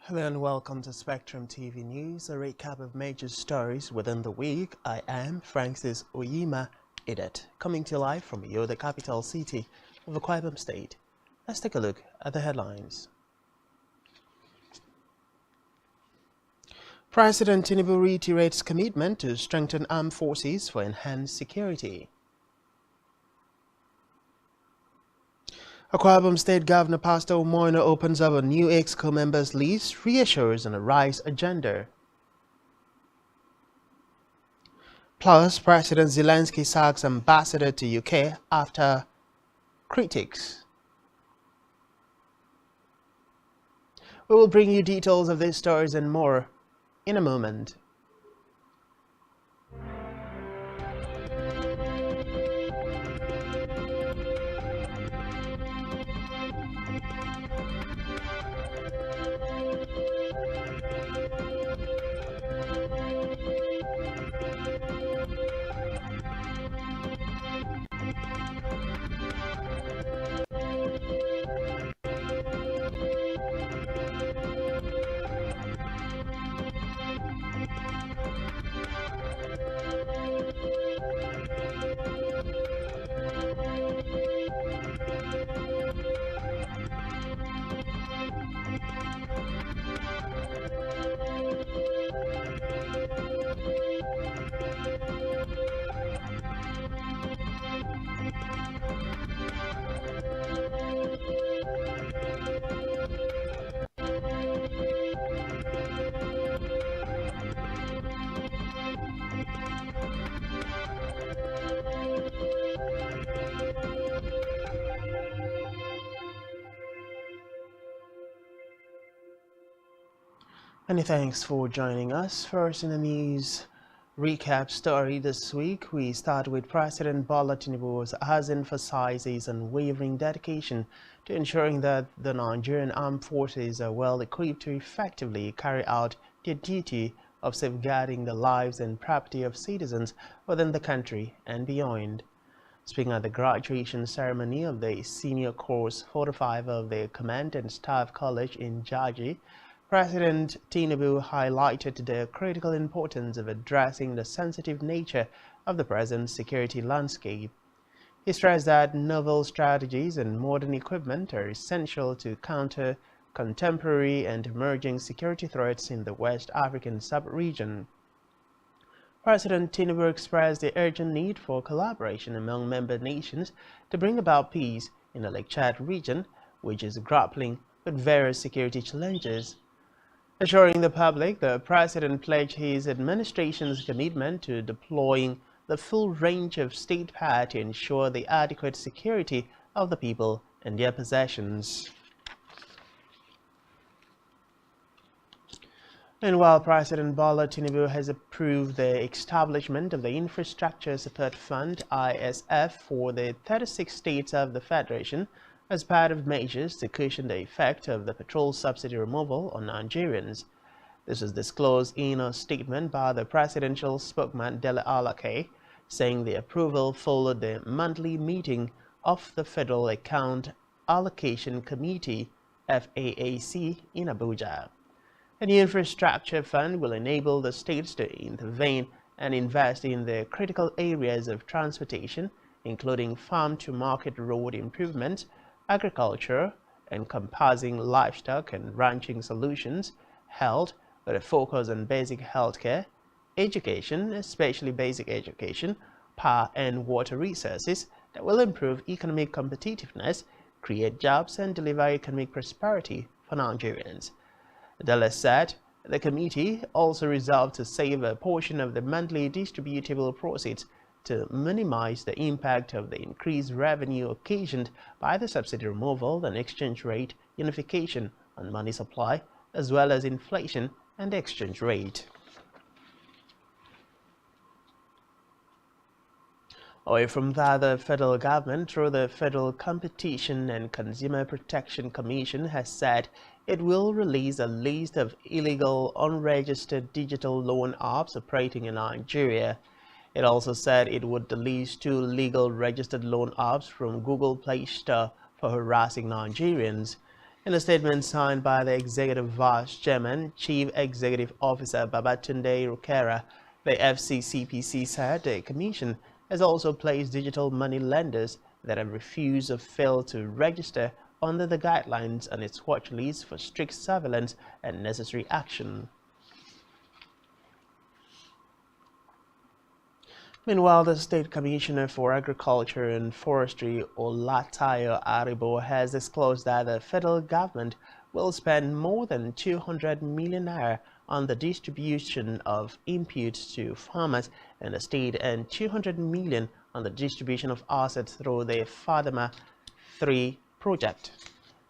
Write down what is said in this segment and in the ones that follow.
Hello and welcome to Spectrum TV News, a recap of major stories within the week. I am Francis Oyima Idet, coming to you live from Uyo, the capital city of Akwa Ibom State. Let's take a look at the headlines. President Tinubu reiterates commitment to strengthen armed forces for enhanced security. Akwa Ibom State Governor Pastor Omoyno opens up a new EXCO members list, reassures on a rice agenda. Plus, President Zelensky sacks ambassador to UK after critics. We will bring you details of these stories and more in a moment. Many thanks for joining us. First in the news recap story this week, we start with President Bola Tinubu has emphasized his unwavering dedication to ensuring that the Nigerian armed forces are well equipped to effectively carry out their duty of safeguarding the lives and property of citizens within the country and beyond. Speaking at the graduation ceremony of the senior course 45 of the Command and Staff College in Jaji, President Tinubu highlighted the critical importance of addressing the sensitive nature of the present security landscape. He stressed that novel strategies and modern equipment are essential to counter contemporary and emerging security threats in the West African sub-region. President Tinubu expressed the urgent need for collaboration among member nations to bring about peace in the Lake Chad region, which is grappling with various security challenges. Assuring the public, the President pledged his administration's commitment to deploying the full range of state power to ensure the adequate security of the people and their possessions. Meanwhile, President Bola Tinubu has approved the establishment of the Infrastructure Support Fund (ISF) for the 36 states of the Federation as part of measures to cushion the effect of the petrol subsidy removal on Nigerians. This was disclosed in a statement by the presidential spokesman Dele Alake, saying the approval followed the monthly meeting of the Federal Account Allocation Committee (FAAC) in Abuja. The new infrastructure fund will enable the states to intervene and invest in the critical areas of transportation, including farm-to-market road improvements, agriculture, encompassing livestock and ranching solutions, health, with a focus on basic healthcare, education, especially basic education, power and water resources that will improve economic competitiveness, create jobs, and deliver economic prosperity for Nigerians. Dele said the committee also resolved to save a portion of the monthly distributable proceeds to minimize the impact of the increased revenue occasioned by the subsidy removal and exchange rate unification on money supply, as well as inflation and exchange rate. Away from that, the federal government, through the Federal Competition and Consumer Protection Commission, has said it will release a list of illegal, unregistered digital loan apps operating in Nigeria. It also said it would delete 2 legal registered loan apps from Google Play Store for harassing Nigerians. In a statement signed by the Executive Vice Chairman, Chief Executive Officer Babatunde Rukera, the FCCPC said the Commission has also placed digital money lenders that have refused or failed to register under the guidelines on its watch list for strict surveillance and necessary action. Meanwhile, the State Commissioner for Agriculture and Forestry, Olatayo Aribo, has disclosed that the federal government will spend more than 200 million naira on the distribution of inputs to farmers in the state and 200 million on the distribution of assets through the Fadama 3 project.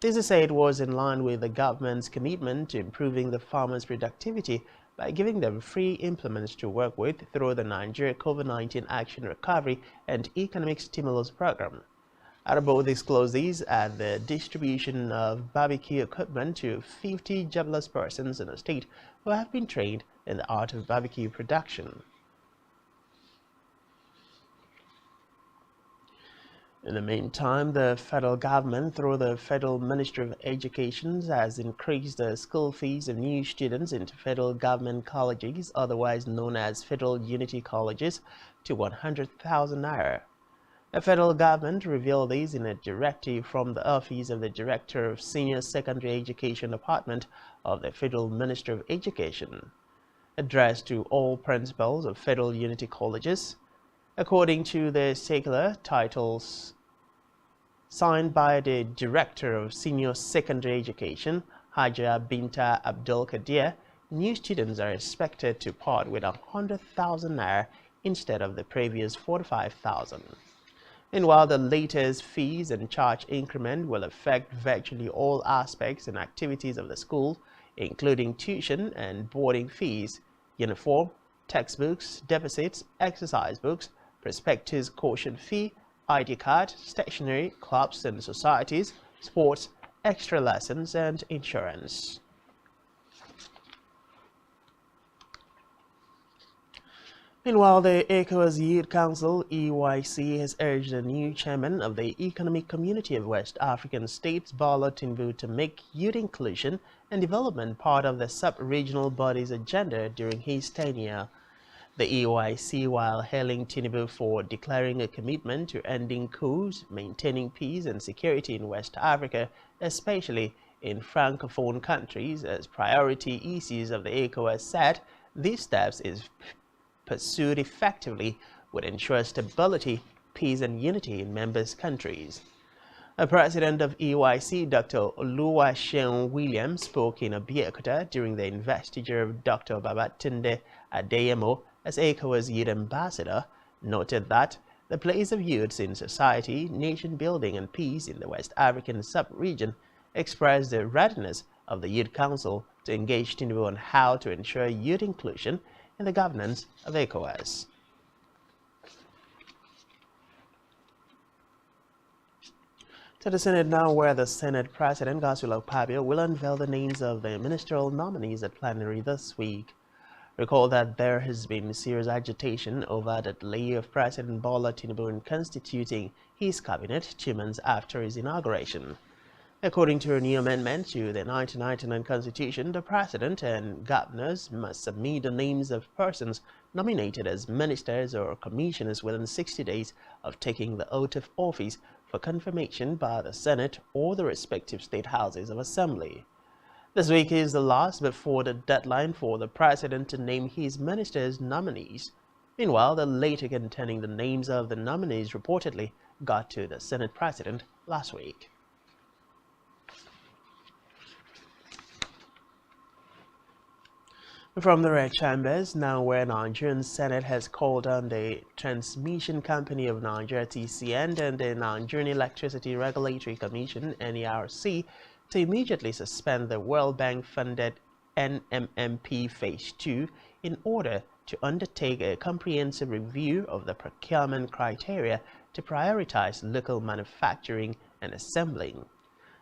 This is said was in line with the government's commitment to improving the farmers' productivity by giving them free implements to work with through the Nigeria COVID-19 Action Recovery and Economic Stimulus Program. Arabo disclosed these at the distribution of barbecue equipment to 50 jobless persons in the state who have been trained in the art of barbecue production. In the meantime, the federal government, through the Federal Ministry of Education, has increased the school fees of new students into federal government colleges, otherwise known as Federal Unity Colleges, to 100,000 naira. The federal government revealed this in a directive from the Office of the Director of Senior Secondary Education Department of the Federal Ministry of Education, addressed to all principals of Federal Unity Colleges. According to the circular titles signed by the Director of Senior Secondary Education, Haja Binta Abdul Kadir, new students are expected to part with 100,000 naira instead of the previous 45,000. Meanwhile, the latest fees and charge increment will affect virtually all aspects and activities of the school, including tuition and boarding fees, uniform, textbooks, deposits, exercise books, prospectus caution fee, ID card, stationery, clubs and societies, sports, extra lessons, and insurance. Meanwhile, the ECOWAS Youth Council, EYC, has urged the new chairman of the Economic Community of West African States, Bola Tinubu, to make youth inclusion and development part of the sub-regional body's agenda during his tenure. The EYC, while hailing Tinubu for declaring a commitment to ending coups, maintaining peace and security in West Africa, especially in Francophone countries, as priority issues of the ECOWAS, said these steps, if pursued effectively, would ensure stability, peace and unity in members' countries. The president of EYC, Dr. Oluwaseun Williams, spoke in Abeokuta during the investiture of Dr. Babatunde Adeyemo as ECOWAS Youth Ambassador, noted that the place of youths in society, nation building and peace in the West African sub-region, expressed the readiness of the Youth Council to engage Tinubu on how to ensure youth inclusion in the governance of ECOWAS. To the Senate now, where the Senate President Godswill Akpabio will unveil the names of the ministerial nominees at plenary this week. Recall that there has been serious agitation over the delay of President Bola Tinubu in constituting his cabinet 2 months after his inauguration. According to a new amendment to the 1999 Constitution, the President and governors must submit the names of persons nominated as ministers or commissioners within 60 days of taking the oath of office for confirmation by the Senate or the respective state houses of assembly. This week is the last before the deadline for the President to name his ministers' nominees. Meanwhile, the letter containing the names of the nominees reportedly got to the Senate President last week. From the Red Chambers, now where Nigerian Senate has called on the Transmission Company of Nigeria (TCN) and the Nigerian Electricity Regulatory Commission (NERC) to immediately suspend the World Bank-funded NMMP Phase 2 in order to undertake a comprehensive review of the procurement criteria to prioritize local manufacturing and assembling.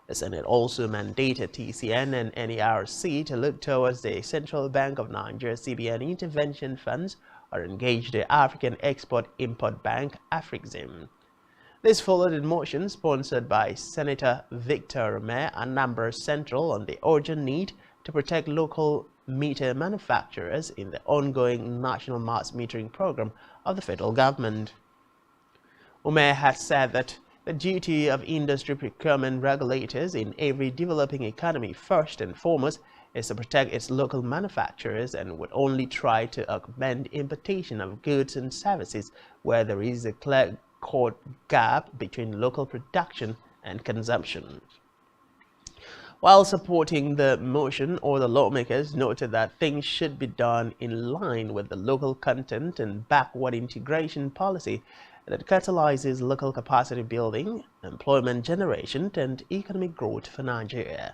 The Senate also mandated TCN and NERC to look towards the Central Bank of Nigeria (CBN) intervention funds or engage the African Export-Import Bank (Afrixim). This followed a motion sponsored by Senator Victor Romero, Anambra Central, on the urgent need to protect local meter manufacturers in the ongoing national mass metering program of the federal government. Ume has said that the duty of industry procurement regulators in every developing economy, first and foremost, is to protect its local manufacturers and would only try to augment importation of goods and services where there is a clear cut gap between local production and consumption. While supporting the motion, the lawmakers noted that things should be done in line with the local content and backward integration policy that catalyzes local capacity building, employment generation, and economic growth for Nigeria.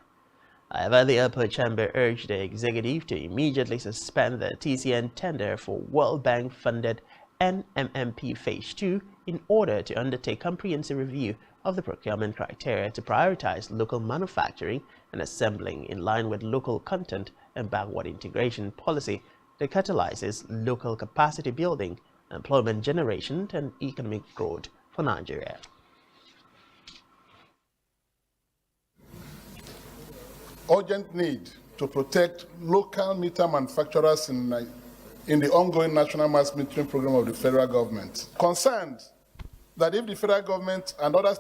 However, the upper chamber urged the executive to immediately suspend the TCN tender for World Bank-funded NMMP Phase 2 in order to undertake comprehensive review of the procurement criteria to prioritize local manufacturing and assembling in line with local content and backward integration policy that catalyzes local capacity building, employment generation, and economic growth for Nigeria. Urgent need to protect local meter manufacturers in the ongoing national mass metering program of the federal government. Concerned that if the federal government and other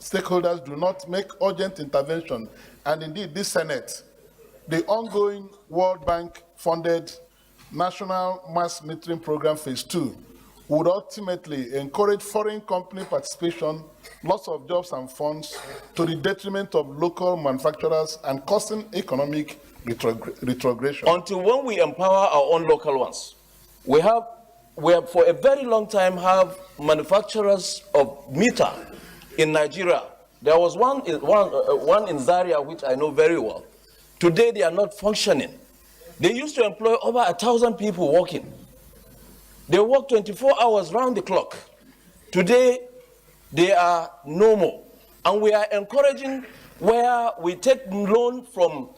stakeholders do not make urgent intervention, and indeed this Senate, the ongoing World Bank funded national mass metering program Phase 2 would ultimately encourage foreign company participation, loss of jobs and funds to the detriment of local manufacturers and causing economic retrogression. Until when we empower our own local ones, we have for a very long time have manufacturers of meter in Nigeria. There was one in Zaria which I know very well. Today they are not functioning. They used to employ over 1,000 people working. They work 24 hours round the clock. Today, they are no more. And we are encouraging where we take loan from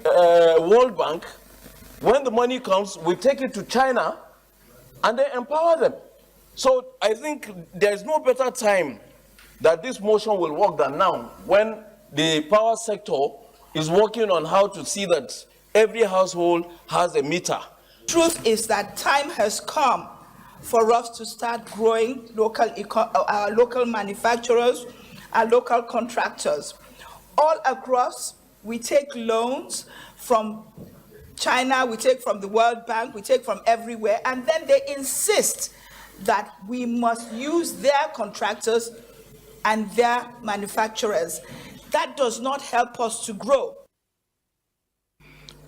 World Bank. When the money comes, we take it to China and they empower them. So I think there is no better time that this motion will work than now, when the power sector is working on how to see that every household has a meter. Truth is that time has come for us to start growing our local manufacturers, our local contractors. All across, we take loans from China, we take from the World Bank, we take from everywhere, and then they insist that we must use their contractors and their manufacturers. That does not help us to grow.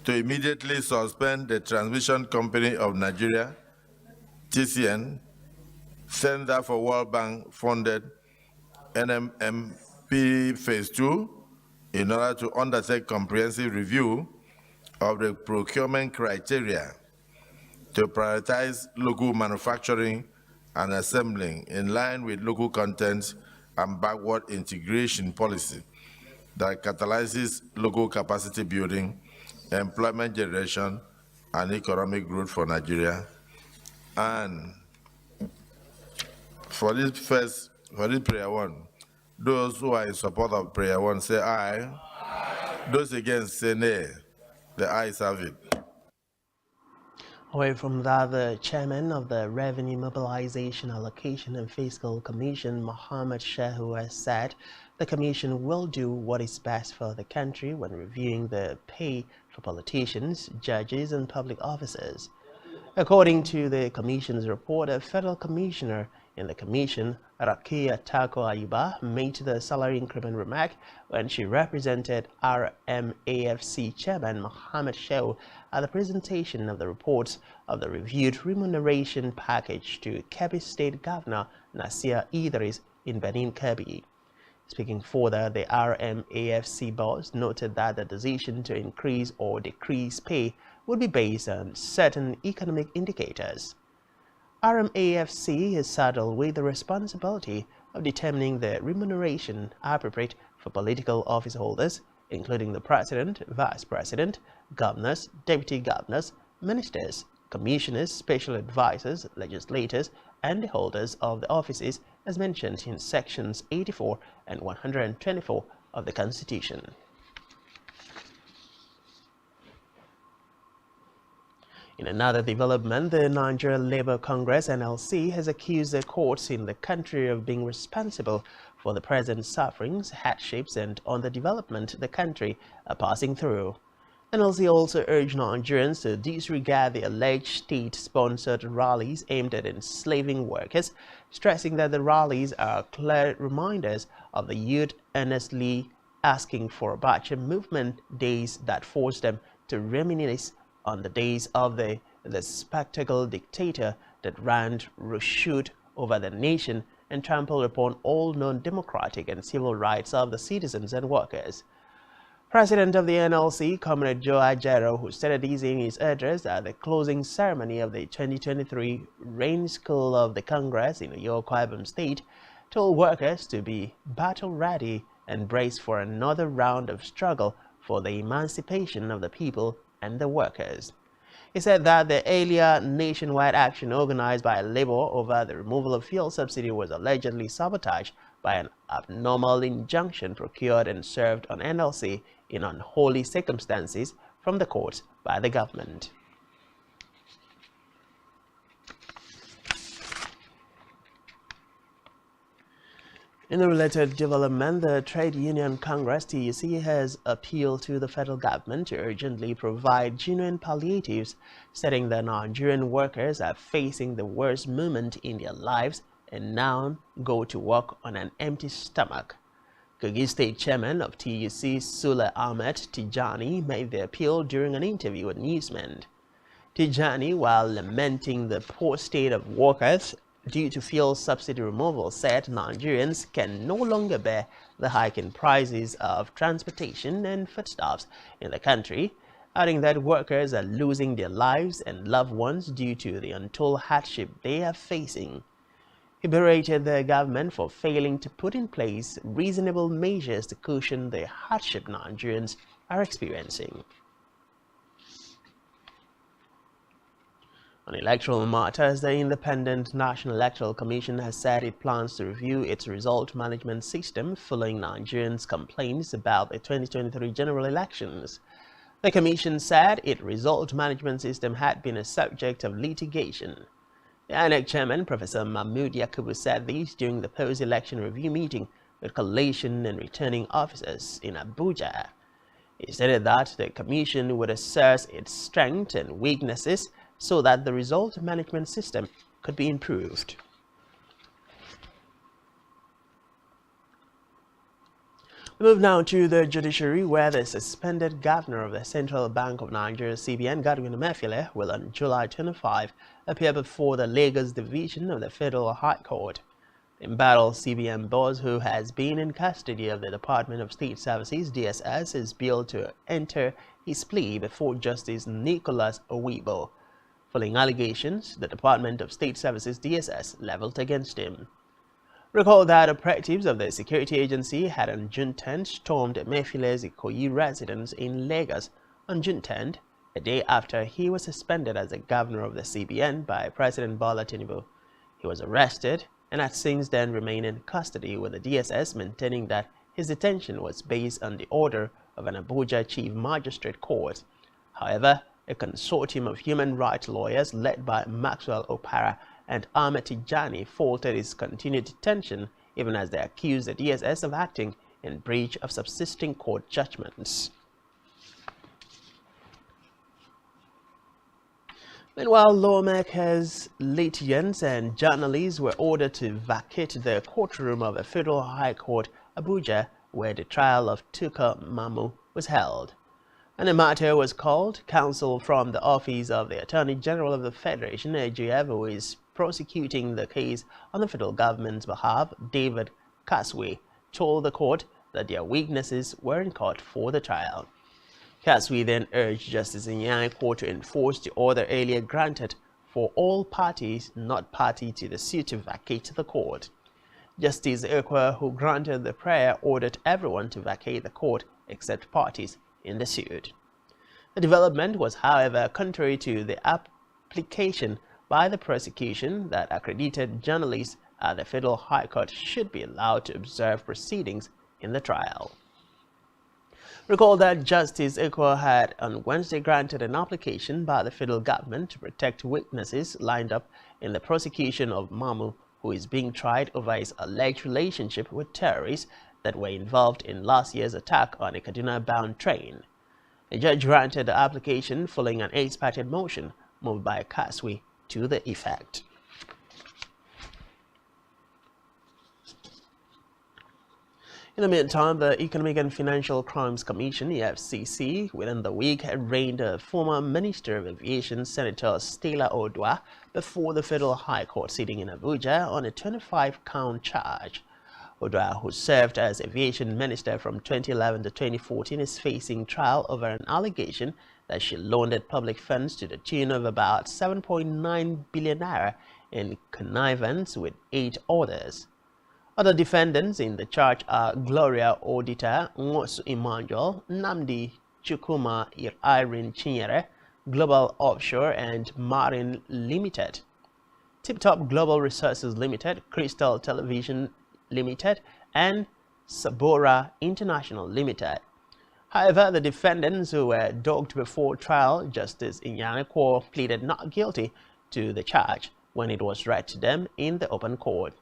To immediately suspend the Transmission Company of Nigeria, TCN, Center for World Bank funded NMMP Phase 2 in order to undertake comprehensive review of the procurement criteria to prioritize local manufacturing and assembling in line with local content and backward integration policy that catalyzes local capacity building, employment generation, and economic growth for Nigeria. And for this prayer one, those who are in support of prayer one say aye. Aye. Those against say nay. The ayes have it. Away from that, the chairman of the Revenue Mobilization Allocation and Fiscal Commission, Mohammed Shehu, has said the commission will do what is best for the country when reviewing the pay for politicians, judges, and public officers. According to the commission's report, a federal commissioner in the commission, Rakia Tako Ayuba, made the salary increment remark when she represented RMAFC chairman Mohammed Shehu at the presentation of the reports of the reviewed remuneration package to Kebbi State Governor Nasir Idris in Benin Kebbi. Speaking further, the RMAFC boss noted that the decision to increase or decrease pay would be based on certain economic indicators. RMAFC is saddled with the responsibility of determining the remuneration appropriate for political office holders, including the president, vice president, governors, deputy governors, ministers, commissioners, special advisors, legislators, and the holders of the offices as mentioned in sections 84 and 124 of the Constitution. In another development, the Nigeria Labour Congress (NLC) has accused the courts in the country of being responsible for the present sufferings, hardships, and underdevelopment the country are passing through. NLC also urged Nigerians to disregard the alleged state-sponsored rallies aimed at enslaving workers, stressing that the rallies are clear reminders of the youth earnestly asking for Abacha movement days that forced them to reminisce on the days of the spectacle dictator that ran roughshod over the nation and trampled upon all known democratic and civil rights of the citizens and workers. President of the NLC, Comrade Joe Ajero, who stated this in his address at the closing ceremony of the 2023 Rain School of the Congress in Akwa Ibom State, told workers to be battle-ready and brace for another round of struggle for the emancipation of the people and the workers. He said that the earlier nationwide action organized by Labour over the removal of fuel subsidy was allegedly sabotaged by an abnormal injunction procured and served on NLC in unholy circumstances from the courts by the government. In a related development, the Trade Union Congress (TUC) has appealed to the federal government to urgently provide genuine palliatives, stating that Nigerian workers are facing the worst moment in their lives and now go to work on an empty stomach. Kogi State Chairman of TUC, Sule Ahmed Tijani, made the appeal during an interview with newsmen. Tijani, while lamenting the poor state of workers due to fuel subsidy removal, said Nigerians can no longer bear the hike in prices of transportation and foodstuffs in the country, adding that workers are losing their lives and loved ones due to the untold hardship they are facing. He berated the government for failing to put in place reasonable measures to cushion the hardship Nigerians are experiencing. On electoral matters, the Independent National Electoral Commission has said it plans to review its result management system following Nigerians' complaints about the 2023 general elections. The Commission said its result management system had been a subject of litigation. The INEC chairman, Professor Mahmood Yakubu, said this during the post-election review meeting with collation and returning officers in Abuja. He stated that the Commission would assess its strengths and weaknesses so that the result management system could be improved. We move now to the judiciary, where the suspended governor of the Central Bank of Nigeria, CBN, Godwin Emefiele, will on July 25 appear before the Lagos Division of the Federal High Court. The embattled CBN boss, who has been in custody of the Department of State Services (DSS), is billed to enter his plea before Justice Nicholas Owibo, following allegations the Department of State Services (DSS) leveled against him. Recall that operatives of the security agency had on June 10 stormed Emefiele's Ikoyi residence in Lagos on June 10, a day after he was suspended as the governor of the CBN by President Bola Tinubu. He was arrested and has since then remained in custody, with the DSS maintaining that his detention was based on the order of an Abuja Chief Magistrate Court. However, a consortium of human rights lawyers led by Maxwell Opara and Ahmed Tijani faulted his continued detention, even as they accused the DSS of acting in breach of subsisting court judgments. Meanwhile, lawmakers, litigants, and journalists were ordered to vacate the courtroom of the Federal High Court, Abuja, where the trial of Tuka Mamu was held. And the matter was called. Counsel from the Office of the Attorney General of the Federation, AGF, who is prosecuting the case on the federal government's behalf, David Kaswe, told the court that their witnesses were in court for the trial. Kaswe then urged Justice Inyako to enforce the order earlier granted for all parties not party to the suit to vacate the court. Justice Ekwa, who granted the prayer, ordered everyone to vacate the court except parties in the suit. The development was, however, contrary to the application by the prosecution that accredited journalists at the Federal High Court should be allowed to observe proceedings in the trial. Recall that Justice Ekwa had on Wednesday granted an application by the federal government to protect witnesses lined up in the prosecution of Mamu, who is being tried over his alleged relationship with terrorists that were involved in last year's attack on a Kaduna-bound train. The judge granted the application following an 8-party motion moved by Kaswi to the effect. In the meantime, the Economic and Financial Crimes Commission, EFCC, within the week arraigned the former Minister of Aviation, Senator Stella Odua, before the Federal High Court sitting in Abuja on a 25-count charge. Odua, who served as Aviation Minister from 2011 to 2014, is facing trial over an allegation that she laundered public funds to the tune of about 7.9 billion naira in connivance with 8 others. Other defendants in the charge are Gloria Odita, Nwosu Emmanuel, Namdi Chukuma Irene Chinyere, Global Offshore and Marine Limited, Tip Top Global Resources Limited, Crystal Television Limited, and Sabora International Limited. However, the defendants who were dogged before trial, Justice Inyanekwo pleaded not guilty to the charge when it was read to them in the open court.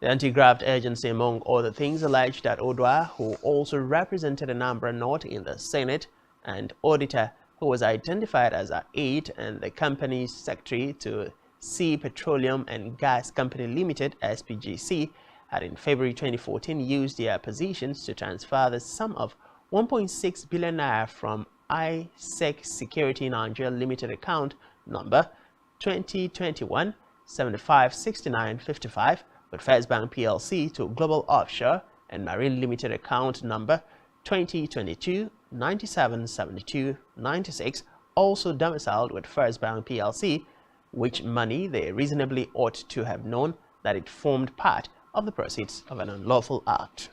The anti-graft agency, among other things, alleged that Odua, who also represented Anambra North in the Senate, and Auditor, who was identified as an aide and the company's secretary to Sea Petroleum and Gas Company Limited, SPGC, had in February 2014 used their positions to transfer the sum of 1.6 billion naira from ISEC Security Nigeria Limited account number 2021 756955 with First Bank PLC to Global Offshore and Marine Limited account number 2022 9772 96, also domiciled with First Bank PLC, which money they reasonably ought to have known that it formed part of the proceeds of an unlawful act.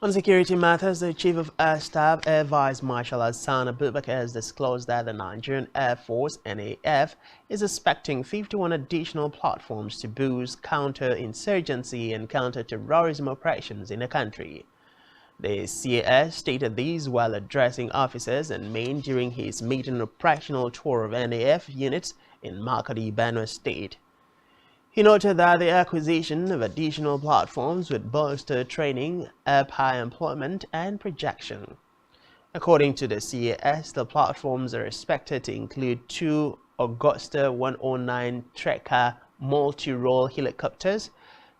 On security matters, the Chief of Air Staff, Air Vice Marshal Hassan Abubakar, has disclosed that the Nigerian Air Force, NAF, is expecting 51 additional platforms to boost counter-insurgency and counter-terrorism operations in the country. The CAS stated these while addressing officers and men during his maiden operational tour of NAF units in Makadi, Benue State. He noted that the acquisition of additional platforms would bolster training, air-power employment, and projection. According to the CAS, the platforms are expected to include 2 Augusta 109 Trekker multi-role helicopters,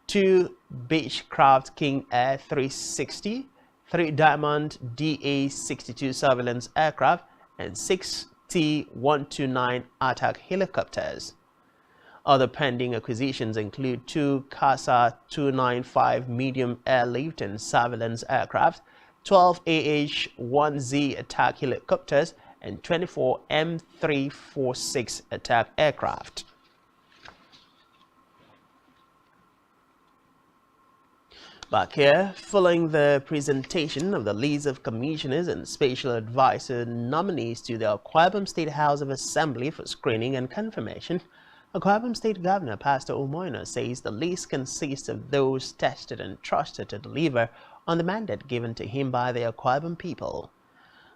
2 Beechcraft King Air 360, 3 Diamond DA-62 surveillance aircraft, and 6 T-129 attack helicopters. Other pending acquisitions include 2 CASA 295 medium airlift and surveillance aircraft, 12 AH-1Z attack helicopters, and 24 M346 attack aircraft. Back here, following the presentation of the list of commissioners and special advisor nominees to the Akwa Ibom State House of Assembly for screening and confirmation, Akwa Ibom State Governor Pastor Umoina says the list consists of those tested and trusted to deliver on the mandate given to him by the Akwa Ibom people.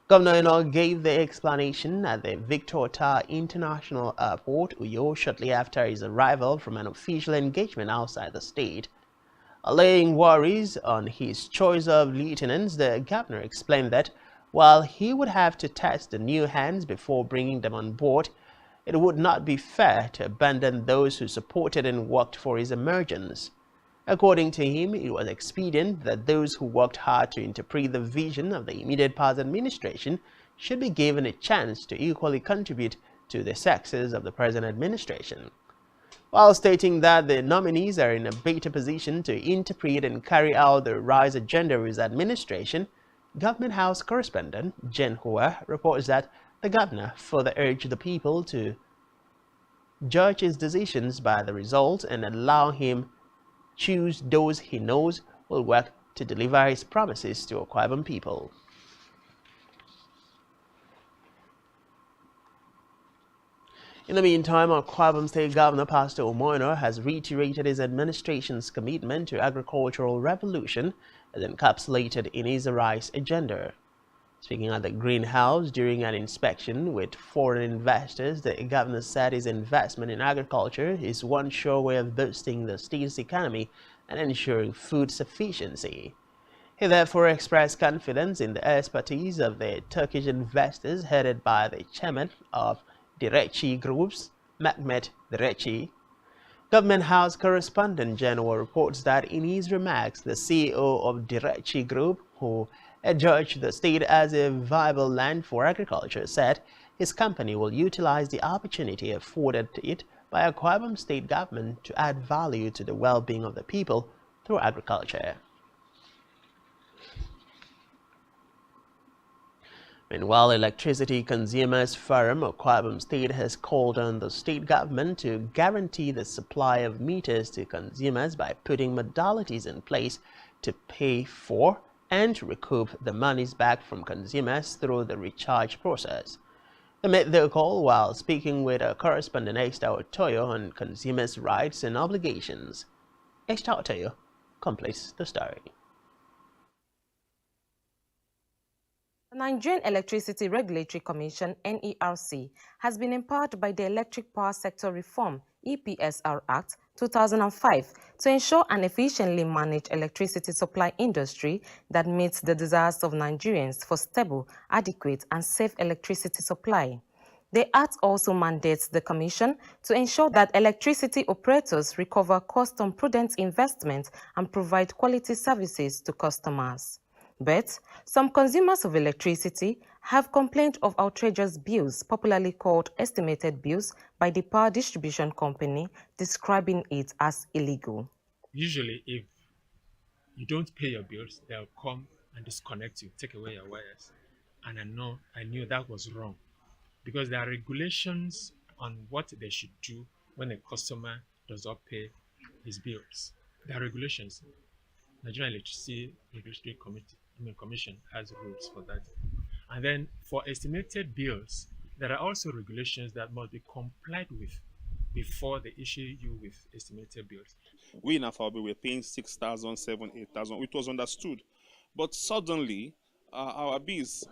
Governor Eno gave the explanation at the Victor Ota International Airport, Uyo, shortly after his arrival from an official engagement outside the state. Allaying worries on his choice of lieutenants, the governor explained that while he would have to test the new hands before bringing them on board, it would not be fair to abandon those who supported and worked for his emergence. According to him, it was expedient that those who worked hard to interpret the vision of the immediate past administration should be given a chance to equally contribute to the success of the present administration. While stating that the nominees are in a better position to interpret and carry out the RISE agenda of his administration, Government House correspondent Jen Hua reports that the governor further urged the people to judge his decisions by the results and allow him choose those he knows will work to deliver his promises to Akwa Ibom people. In the meantime, Akwa Ibom State Governor Pastor Omoino has reiterated his administration's commitment to agricultural revolution as encapsulated in his Arise agenda. Speaking at the greenhouse during an inspection with foreign investors, the governor said his investment in agriculture is one sure way of boosting the state's economy and ensuring food sufficiency. He therefore expressed confidence in the expertise of the Turkish investors headed by the chairman of DTH Groups, Mehmet Diretçi. Government House correspondent General reports that in his remarks, the CEO of DTH Group, who adjudged the state as a viable land for agriculture, said his company will utilize the opportunity afforded to it by Akwa Ibom State government to add value to the well-being of the people through agriculture. Meanwhile, Electricity Consumers Forum Akwa Ibom State has called on the state government to guarantee the supply of meters to consumers by putting modalities in place to pay for and to recoup the monies back from consumers through the recharge process. They made their call while speaking with a correspondent Esther Otoyo on consumers' rights and obligations. Esther Otoyo completes the story. The Nigerian Electricity Regulatory Commission (NERC) has been empowered by the Electric Power Sector Reform (EPSR) Act 2005 to ensure an efficiently managed electricity supply industry that meets the desires of Nigerians for stable, adequate, and safe electricity supply. The Act also mandates the Commission to ensure that electricity operators recover cost on prudent investment and provide quality services to customers. But some consumers of electricity have complained of outrageous bills, popularly called estimated bills, by the power distribution company, describing it as illegal. Usually, if you don't pay your bills, they'll come and disconnect you, take away your wires. And I knew that was wrong, because there are regulations on what they should do when a customer does not pay his bills. There are regulations. Nigerian Electricity Regulatory Commission has rules for that. And then for estimated bills, there are also regulations that must be complied with before they issue you with estimated bills. We in Afabi were paying 6,000, 7,000, 8,000, which was understood. But suddenly, our bills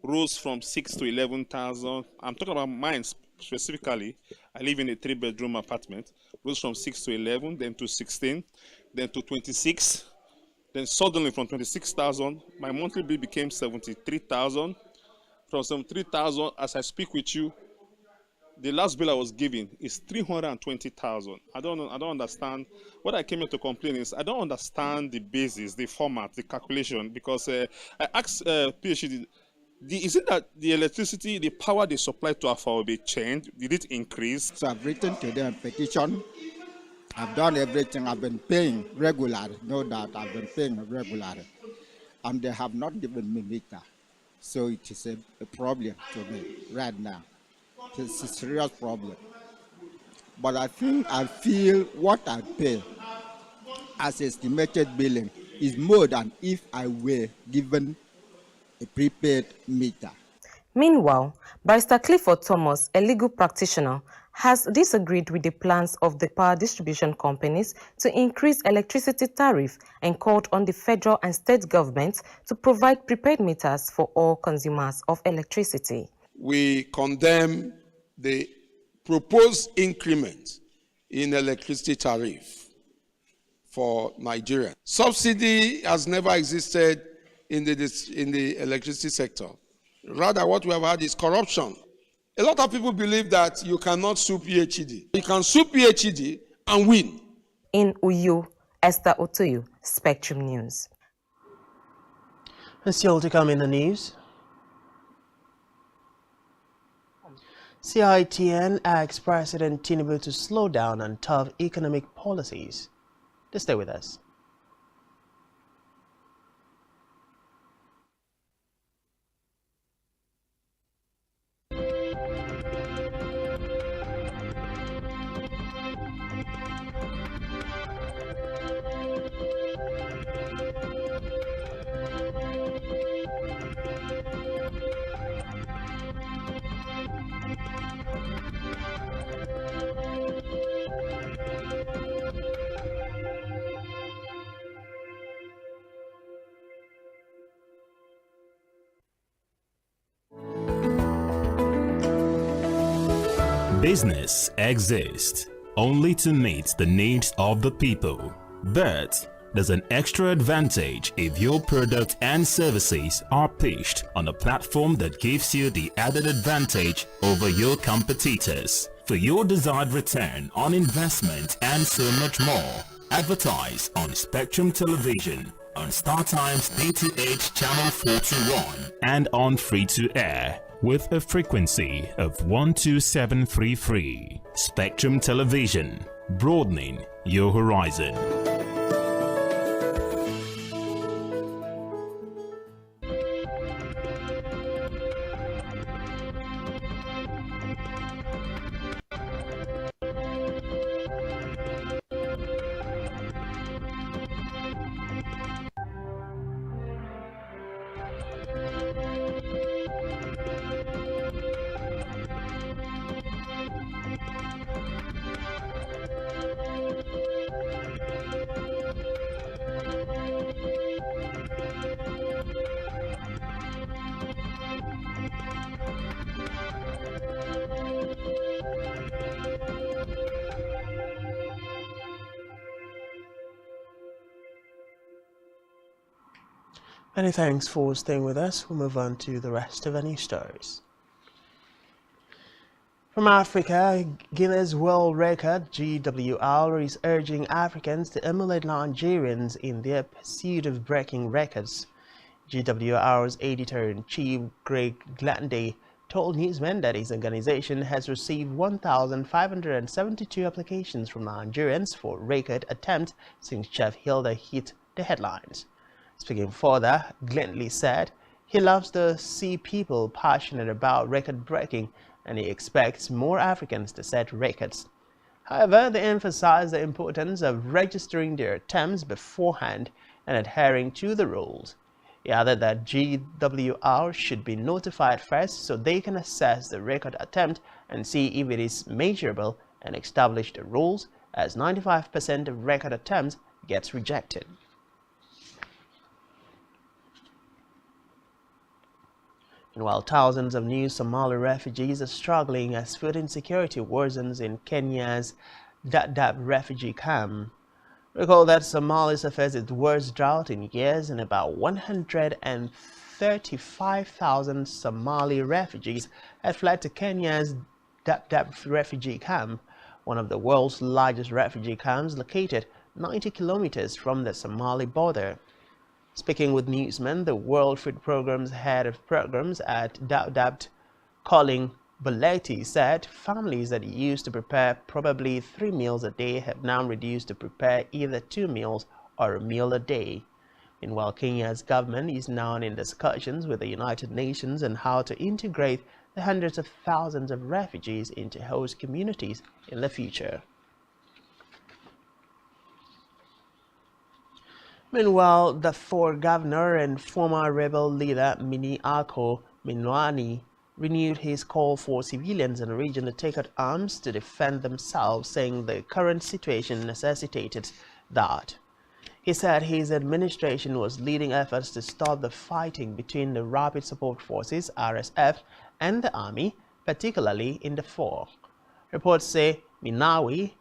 rose from 6,000 to 11,000. I'm talking about mine specifically. I live in a 3-bedroom apartment. Rose from 6 to 11, then to 16, then to 26. Then suddenly from 26,000, my monthly bill became 73,000. From 73,000, as I speak with you, the last bill I was given is 320,000. I don't understand. What I came here to complain is I don't understand the basis, the format, the calculation, because I asked PhD, is it that the electricity, the power they supply to Afaobi changed? Did it increase? So I've written to them a petition. I've done everything. I've been paying regularly. No doubt I've been paying regularly. And they have not given me meter. So it is a problem to me right now. It's a serious problem. But I feel what I pay as estimated billing is more than if I were given a prepaid meter. Meanwhile, Barrister Clifford Thomas, a legal practitioner, has disagreed with the plans of the power distribution companies to increase electricity tariff and called on the federal and state governments to provide prepaid meters for all consumers of electricity. We condemn the proposed increment in electricity tariff for Nigeria. Subsidy has never existed in the electricity sector. Rather, what we have had is corruption. A lot of people believe that you cannot sue PhD. You can sue PhD and win. In Uyo, Esther Otoyo, Spectrum News. And still to come in the news. CITN asks President Tinubu to slow down on tough economic policies. Just stay with us. Business exists only to meet the needs of the people, but there's an extra advantage if your product and services are pitched on a platform that gives you the added advantage over your competitors. For your desired return on investment and so much more, advertise on Spectrum Television, on StarTime's DTH Channel 421, and on free-to-air with a frequency of 12733. Spectrum Television, broadening your horizon. Many thanks for staying with us. We'll move on to the rest of the news stories. From Africa, Guinness World Record (GWR) is urging Africans to emulate Nigerians in their pursuit of breaking records. GWR's editor-in-chief, Greg Glandy, told newsmen that his organization has received 1,572 applications from Nigerians for record attempt since Chef Hilda hit the headlines. Speaking further, Glandy said he loves to see people passionate about record breaking and he expects more Africans to set records. However, they emphasized the importance of registering their attempts beforehand and adhering to the rules. He added that GWR should be notified first so they can assess the record attempt and see if it is measurable and establish the rules, as 95% of record attempts gets rejected. While thousands of new Somali refugees are struggling as food insecurity worsens in Kenya's Dadaab refugee camp. Recall that Somalia suffers its worst drought in years, and about 135,000 Somali refugees had fled to Kenya's Dadaab refugee camp, one of the world's largest refugee camps located 90 kilometers from the Somali border. Speaking with newsmen, the World Food Programme's head of programs at Dadaab, Colin Boletti, said families that used to prepare probably 3 meals a day have now reduced to prepare either 2 meals or a meal a day. Meanwhile, Kenya's government is now in discussions with the United Nations on how to integrate the hundreds of thousands of refugees into host communities in the future. Meanwhile, the Darfur governor and former rebel leader Mini Ako Minwani renewed his call for civilians in the region to take out arms to defend themselves, saying the current situation necessitated that. He said his administration was leading efforts to stop the fighting between the Rapid Support Forces (RSF) and the army, particularly in Darfur. Reports say Minawi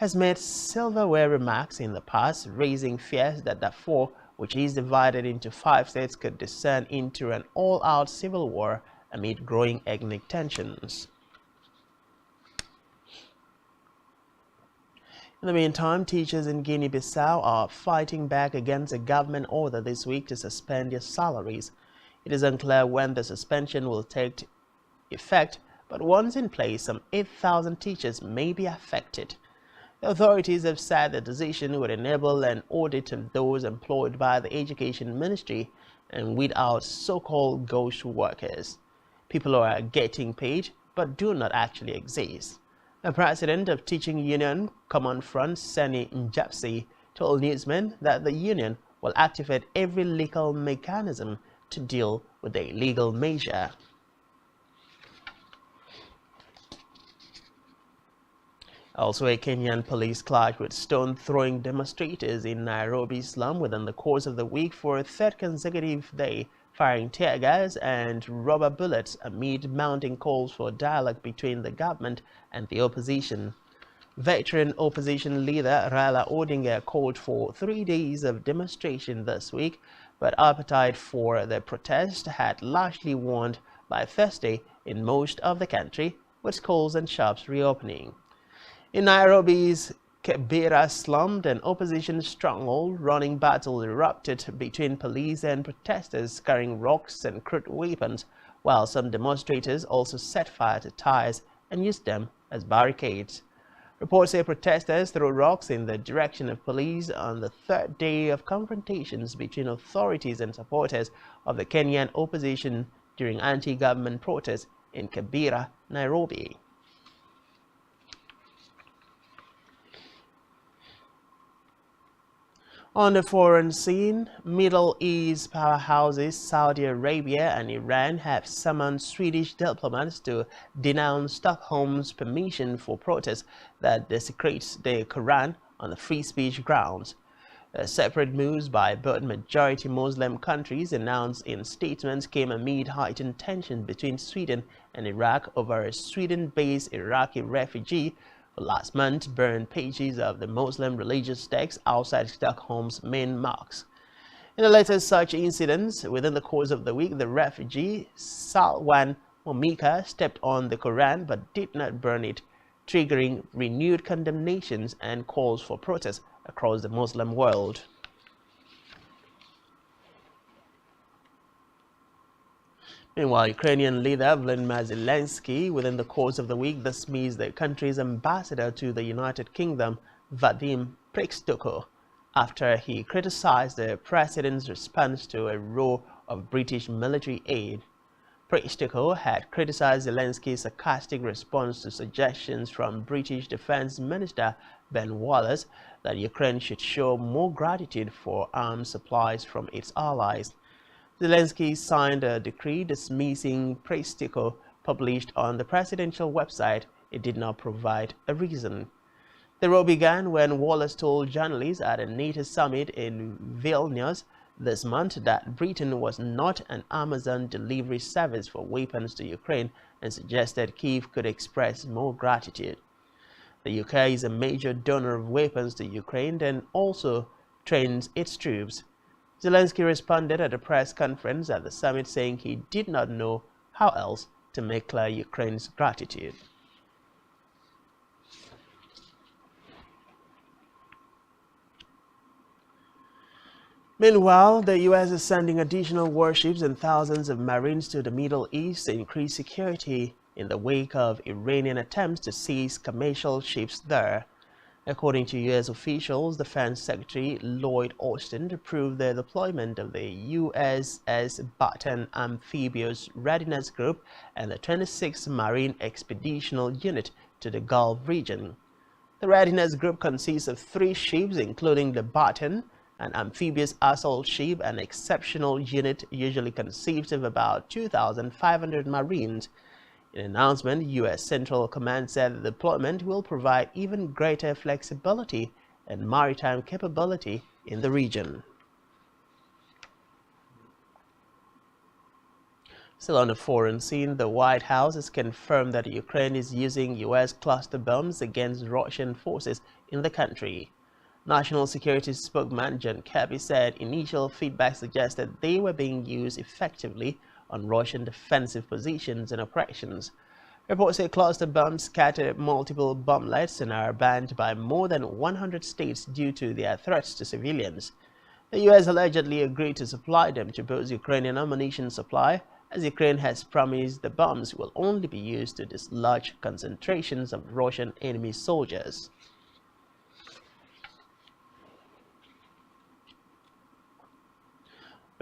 has made silverware remarks in the past, raising fears that Darfur, which is divided into 5 states, could descend into an all-out civil war amid growing ethnic tensions. In the meantime, teachers in Guinea-Bissau are fighting back against a government order this week to suspend their salaries. It is unclear when the suspension will take effect, but once in place, some 8,000 teachers may be affected. The authorities have said the decision would enable an audit of those employed by the Education Ministry and weed out so-called ghost workers, people who are getting paid but do not actually exist. The president of Teaching Union Common Front, Seni Njapsi, told newsmen that the union will activate every legal mechanism to deal with the illegal measure. Also, a Kenyan police charged with stone-throwing demonstrators in Nairobi slum within the course of the week for a third consecutive day firing tear gas and rubber bullets amid mounting calls for dialogue between the government and the opposition. Veteran opposition leader Raila Odinga called for 3 days of demonstration this week, but appetite for the protest had largely waned by Thursday in most of the country, with schools and shops reopening. In Nairobi's Kibera slum, an opposition stronghold, running battle erupted between police and protesters carrying rocks and crude weapons, while some demonstrators also set fire to tires and used them as barricades. Reports say protesters threw rocks in the direction of police on the third day of confrontations between authorities and supporters of the Kenyan opposition during anti-government protests in Kibera, Nairobi. On the foreign scene, Middle East powerhouses Saudi Arabia and Iran have summoned Swedish diplomats to denounce Stockholm's permission for protests that desecrates the Quran on the free speech grounds. Separate moves by both majority Muslim countries announced in statements came amid heightened tension between Sweden and Iraq over a Sweden-based Iraqi refugee who last month burned pages of the Muslim religious text outside Stockholm's main mosques. In the latest such incidents, within the course of the week, the refugee Salwan Momika stepped on the Quran but did not burn it, triggering renewed condemnations and calls for protests across the Muslim world. Meanwhile, Ukrainian leader Volodymyr Zelensky, within the course of the week, dismissed the country's ambassador to the United Kingdom, Vadim Prystaiko, after he criticized the president's response to a row of British military aid. Prystaiko had criticized Zelensky's sarcastic response to suggestions from British Defense Minister Ben Wallace that Ukraine should show more gratitude for arms supplies from its allies. Zelensky signed a decree dismissing Prystaiko, published on the presidential website. It did not provide a reason. The row began when Wallace told journalists at a NATO summit in Vilnius this month that Britain was not an Amazon delivery service for weapons to Ukraine and suggested Kyiv could express more gratitude. The UK is a major donor of weapons to Ukraine and also trains its troops. Zelensky responded at a press conference at the summit saying he did not know how else to make clear Ukraine's gratitude. Meanwhile, the U.S. is sending additional warships and thousands of Marines to the Middle East to increase security in the wake of Iranian attempts to seize commercial ships there. According to U.S. officials, Defense Secretary Lloyd Austin approved the deployment of the USS Bataan Amphibious Readiness Group and the 26th Marine Expeditional Unit to the Gulf region. The Readiness Group consists of 3 ships, including the Bataan, an amphibious assault ship, an exceptional unit usually consists of about 2,500 Marines. In an announcement, U.S. Central Command said the deployment will provide even greater flexibility and maritime capability in the region. Still on the foreign scene, the White House has confirmed that Ukraine is using U.S. cluster bombs against Russian forces in the country. National Security spokesman John Kirby said initial feedback suggested they were being used effectively on Russian defensive positions and operations. Reports say cluster bombs scattered multiple bomblets and are banned by more than 100 states due to their threats to civilians. The U.S. allegedly agreed to supply them to boost Ukrainian ammunition supply, as Ukraine has promised the bombs will only be used to dislodge concentrations of Russian enemy soldiers.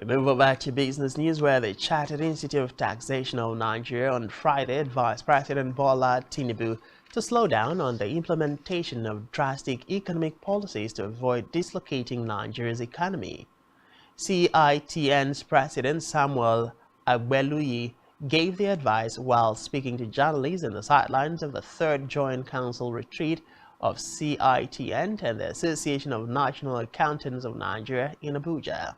We move back to business news, where the Chartered Institute of Taxation of Nigeria on Friday advised President Bola Tinubu to slow down on the implementation of drastic economic policies to avoid dislocating Nigeria's economy. CITN's President Samuel Agbeluyi gave the advice while speaking to journalists in the sidelines of the 3rd Joint Council retreat of CITN and the Association of National Accountants of Nigeria in Abuja.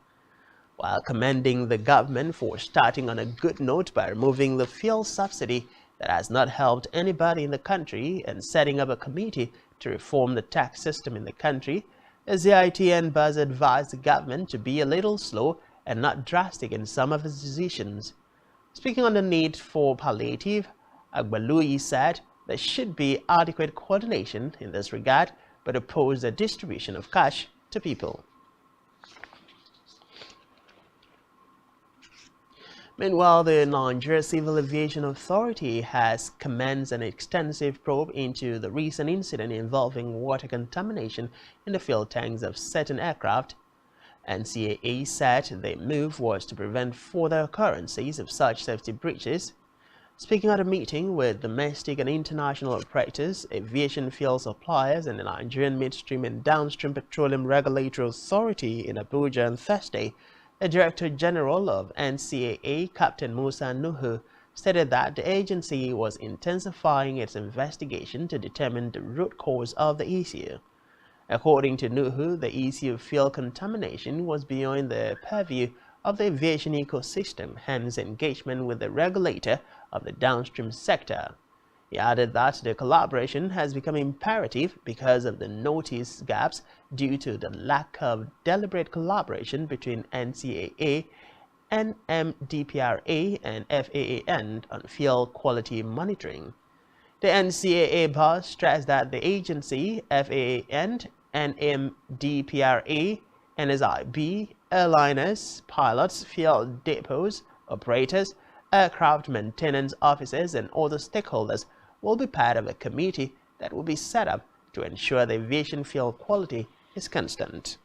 while commending the government for starting on a good note by removing the fuel subsidy that has not helped anybody in the country and setting up a committee to reform the tax system in the country. ZITN Buzz advised the government to be a little slow and not drastic in some of its decisions. Speaking on the need for palliative, Agbalui said there should be adequate coordination in this regard, but opposed the distribution of cash to people. Meanwhile, the Nigeria Civil Aviation Authority has commenced an extensive probe into the recent incident involving water contamination in the fuel tanks of certain aircraft. NCAA said the move was to prevent further occurrences of such safety breaches. Speaking at a meeting with domestic and international operators, aviation fuel suppliers, and the Nigerian Midstream and Downstream Petroleum Regulatory Authority in Abuja on Thursday, the Director General of NCAA, Captain Musa Nuhu, stated that the agency was intensifying its investigation to determine the root cause of the issue. According to Nuhu, the issue of fuel contamination was beyond the purview of the aviation ecosystem, hence engagement with the regulator of the downstream sector. He added that the collaboration has become imperative because of the notice gaps due to the lack of deliberate collaboration between NCAA, NMDPRA, and FAAN on fuel quality monitoring. The NCAA boss stressed that the agency, FAAN, NMDPRA, NSIB, airliners, pilots, fuel depots, operators, aircraft maintenance officers, and other stakeholders will be part of a committee that will be set up to ensure the aviation fuel quality is constant.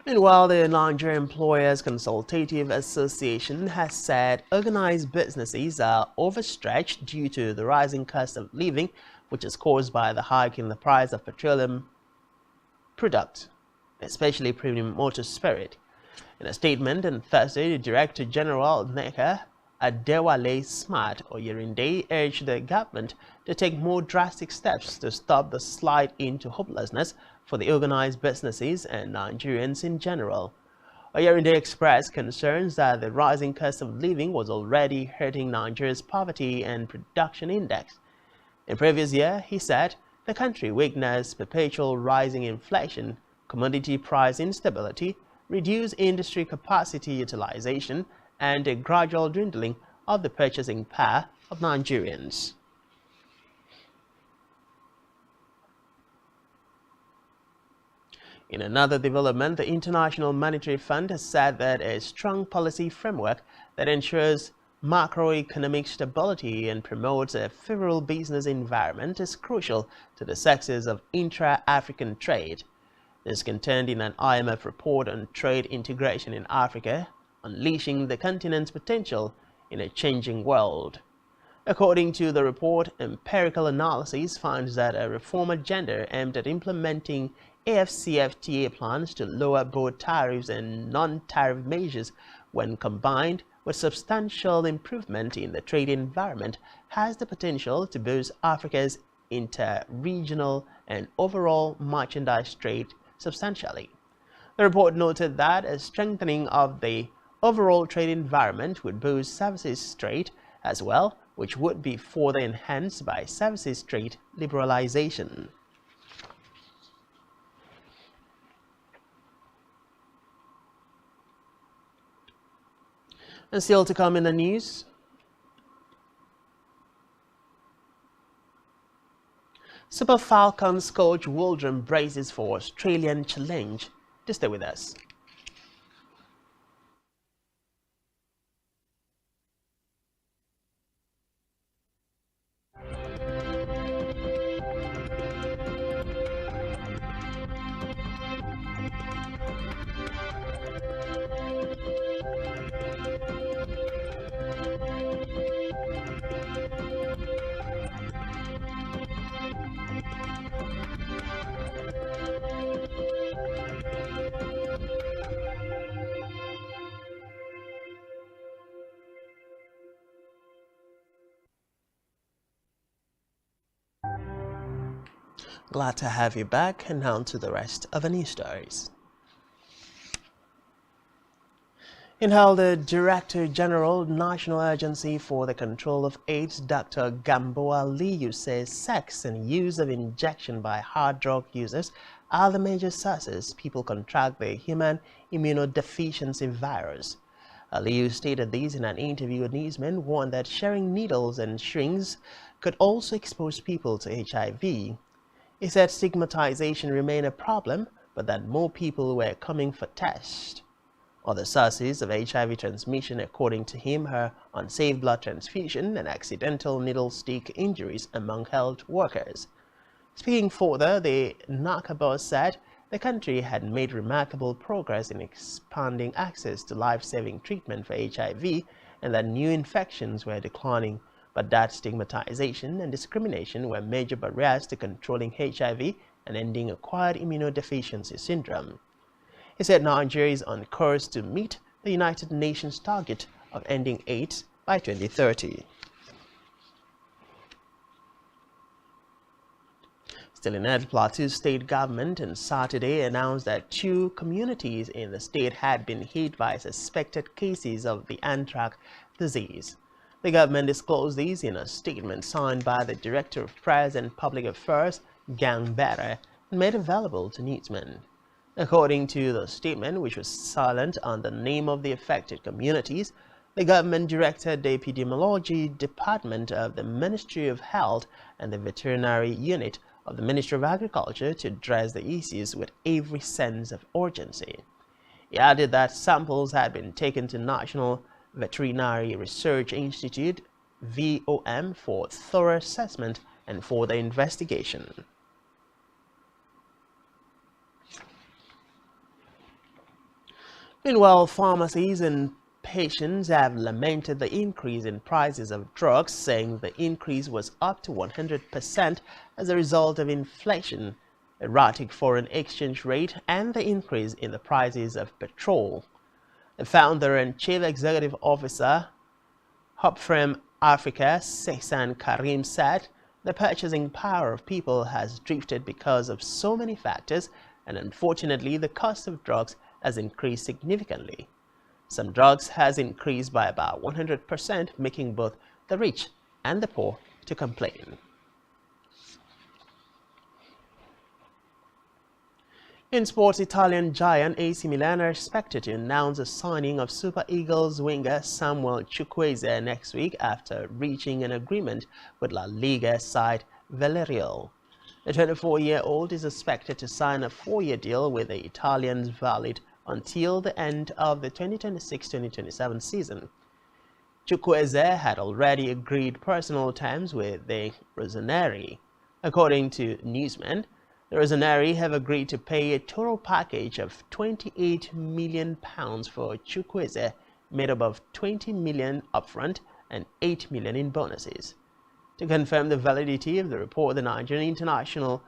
Meanwhile, the Nigeria Employers Consultative Association has said organized businesses are overstretched due to the rising cost of living, which is caused by the hike in the price of petroleum products, especially premium motor spirit. In a statement on Thursday, the Director General NECA, Adewale Smart Oyerinde, urged the government to take more drastic steps to stop the slide into hopelessness for the organized businesses and Nigerians in general. Oyerinde expressed concerns that the rising cost of living was already hurting Nigeria's poverty and production index. In previous year, he said, the country witnessed perpetual rising inflation, commodity price instability, reduced industry capacity utilization, and a gradual dwindling of the purchasing power of Nigerians. In another development, the International Monetary Fund has said that a strong policy framework that ensures macroeconomic stability and promotes a favorable business environment is crucial to the success of intra-African trade. This is contained in an IMF report on trade integration in Africa, unleashing the continent's potential in a changing world. According to the report, empirical analysis finds that a reform agenda aimed at implementing AfCFTA plans to lower both tariffs and non-tariff measures, when combined with substantial improvement in the trade environment, has the potential to boost Africa's inter-regional and overall merchandise trade substantially. The report noted that a strengthening of the overall trade environment would boost services trade as well, which would be further enhanced by services trade liberalization. And still to come in the news, Super Falcons coach Waldron braces for Australian challenge. To stay with us. Glad to have you back, and now to the rest of the news stories. Meanwhile, the Director General, National Agency for the Control of AIDS, Dr. Gamboa Liu, says sex and use of injection by hard drug users are the major sources people contract the human immunodeficiency virus. Liu stated this in an interview with newsmen, warned that sharing needles and syringes could also expose people to HIV. He said stigmatization remained a problem, but that more people were coming for tests. Other sources of HIV transmission, according to him, are unsafe blood transfusion and accidental needle stick injuries among health workers. Speaking further, the NACA said the country had made remarkable progress in expanding access to life-saving treatment for HIV and that new infections were declining, but that stigmatization and discrimination were major barriers to controlling HIV and ending acquired immunodeficiency syndrome. He said Nigeria is on course to meet the United Nations target of ending AIDS by 2030. Still in Ed, Plateau State government on Saturday announced that 2 communities in the state had been hit by suspected cases of the anthrax disease. The government disclosed these in a statement signed by the Director of Press and Public Affairs, Gang Bere, and made available to newsmen. According to the statement, which was silent on the name of the affected communities, the government directed the Epidemiology Department of the Ministry of Health and the Veterinary Unit of the Ministry of Agriculture to address the issues with every sense of urgency. He added that samples had been taken to National Veterinary Research Institute, VOM, for thorough assessment and for the investigation. Meanwhile, pharmacies and patients have lamented the increase in prices of drugs, saying the increase was up to 100% as a result of inflation, erratic foreign exchange rate, and the increase in the prices of petrol. The founder and chief executive officer, Hubframe Africa, Sehsan Karim, said the purchasing power of people has drifted because of so many factors, and unfortunately the cost of drugs has increased significantly. Some drugs has increased by about 100%, making both the rich and the poor to complain. In sports, Italian giant AC Milan are expected to announce the signing of Super Eagles winger Samuel Chukwueze next week after reaching an agreement with La Liga side Villarreal. The 24-year-old is expected to sign a 4-year deal with the Italians, valid until the end of the 2026-2027 season. Chukwueze had already agreed personal terms with the Rossoneri. According to newsmen, the Rossoneri have agreed to pay a total package of £28 million for Chukwueze, made up of $20 million upfront and $8 million in bonuses. To confirm the validity of the report, the Nigerian international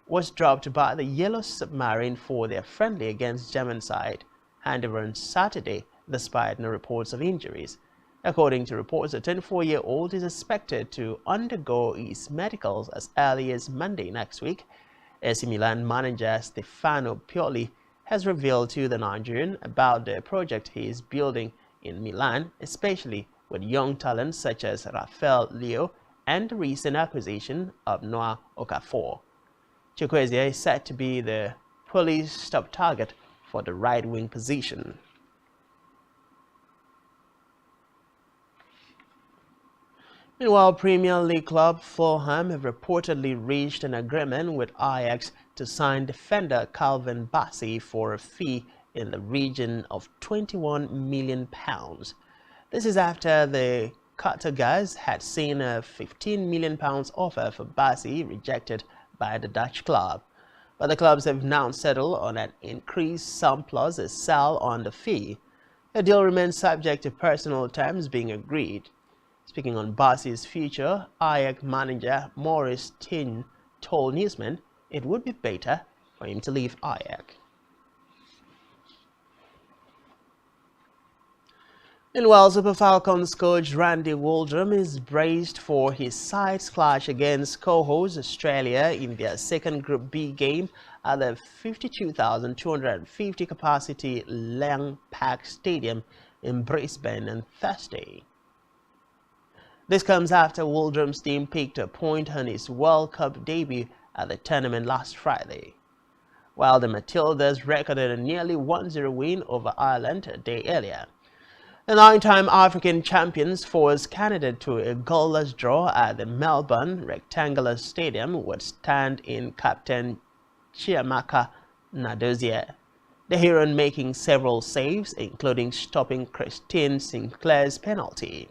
was dropped by the Yellow Submarine for their friendly against German side handover on Saturday, despite no reports of injuries. According to reports, the 24-year-old is expected to undergo his medicals as early as Monday next week. AC Milan manager Stefano Pioli has revealed to the Nigerian about the project he is building in Milan, especially with young talents such as Rafael Leo and the recent acquisition of Noah Okafor. Chukwueze is said to be the Pioli's top target for the right-wing position. Meanwhile, Premier League club Fulham have reportedly reached an agreement with Ajax to sign defender Calvin Bassey for a fee in the region of £21 million. This is after the Cartagers had seen a £15 million offer for Bassey rejected by the Dutch club. But the clubs have now settled on an increased sum plus a sell on the fee. The deal remains subject to personal terms being agreed. Speaking on Bassey's future, Ajax manager Maurice Tin told newsmen it would be better for him to leave Ajax. Meanwhile, Super Falcons coach Randy Waldrum is braced for his side's clash against co-host Australia in their second Group B game at the 52,250 capacity Lang Park Stadium in Brisbane on Thursday. This comes after Waldrum's team picked a point on his World Cup debut at the tournament last Friday, while the Matildas recorded a nearly 1-0 win over Ireland a day earlier. The 9-time African champions forced Canada to a goalless draw at the Melbourne Rectangular Stadium with stand-in captain Chiamaka Nnadozie, the Heron making several saves, including stopping Christine Sinclair's penalty.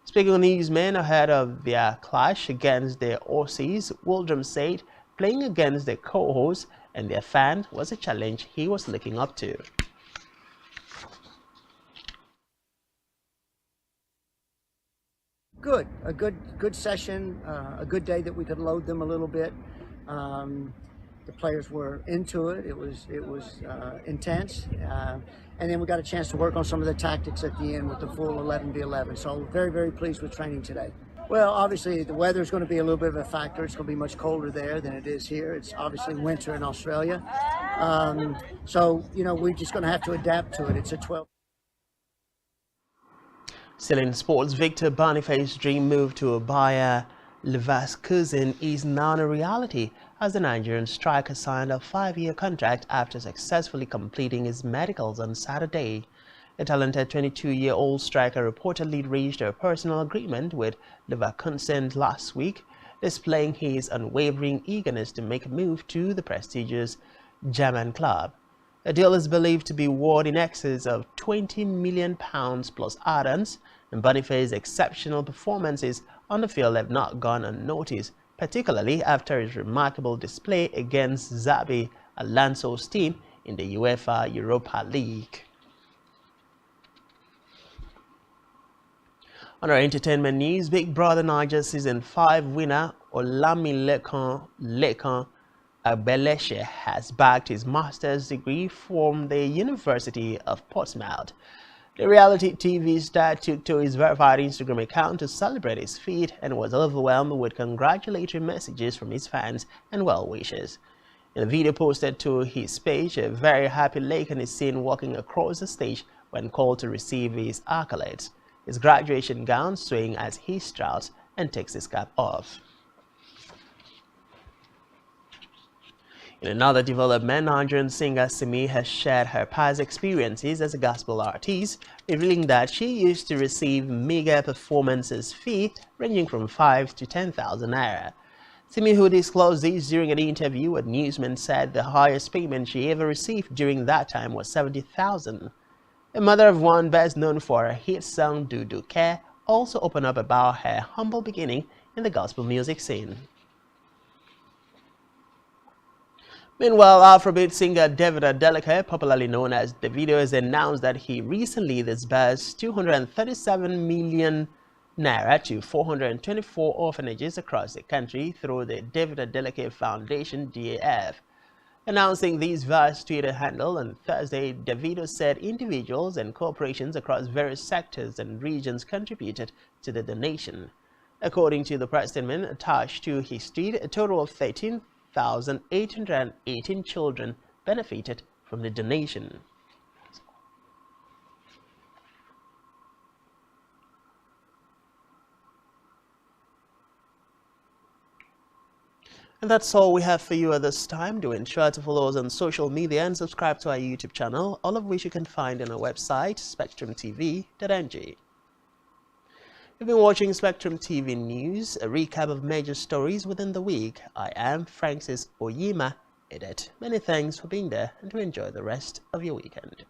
Speaking on newsmen ahead of their clash against the Aussies, Waldrum said playing against the co-hosts and their fans was a challenge he was looking up to. A good session, a good day that we could load them a little bit. The players were into it. It was intense, and then we got a chance to work on some of the tactics at the end with the full 11v11. So very pleased with training today. Well, obviously the weather is going to be a little bit of a factor. It's going to be much colder there than it is here. It's obviously winter in Australia, so we're just going to have to adapt to it. It's a 12. Still in sports, Victor Boniface's dream move to Bayer Leverkusen is now a reality as the Nigerian striker signed a 5-year contract after successfully completing his medicals on Saturday. The talented 22-year-old striker reportedly reached a personal agreement with Leverkusen last week, displaying his unwavering eagerness to make a move to the prestigious German club. The deal is believed to be worth in excess of £20 million plus add-ons, and Boniface's exceptional performances on the field have not gone unnoticed, particularly after his remarkable display against Xabi Alonso's team in the UEFA Europa League. On our entertainment news, Big Brother Niger Season 5 winner Olamilekan Agbeleshe has bagged his master's degree from the University of Portsmouth. The reality TV star took to his verified Instagram account to celebrate his feat and was overwhelmed with congratulatory messages from his fans and well-wishers. In a video posted to his page, a very happy Lekan is seen walking across the stage when called to receive his accolades, his graduation gown swaying as he struts and takes his cap off. In another development, Nigerian singer Simi has shared her past experiences as a gospel artist, revealing that she used to receive meager performances fee ranging from 5 to 10,000 naira. Simi, who disclosed this during an interview with Newsman, said the highest payment she ever received during that time was 70,000. The mother of one best known for her hit song Dudu Care also opened up about her humble beginning in the gospel music scene. Meanwhile, Afrobeat singer David Adeleke, popularly known as Davido, has announced that he recently disbursed 237 million naira to 424 orphanages across the country through the David Adeleke Foundation (DAF). Announcing this vast Twitter handle on Thursday, Davido said individuals and corporations across various sectors and regions contributed to the donation. According to the press statement attached to his tweet, a total of 13,818 children benefited from the donation. And that's all we have for you at this time. Do ensure to follow us on social media and subscribe to our YouTube channel, all of which you can find on our website, spectrumtv.ng. You've been watching Spectrum TV News, a recap of major stories within the week. I am Francis Oyima, Edit. Many thanks for being there and to enjoy the rest of your weekend.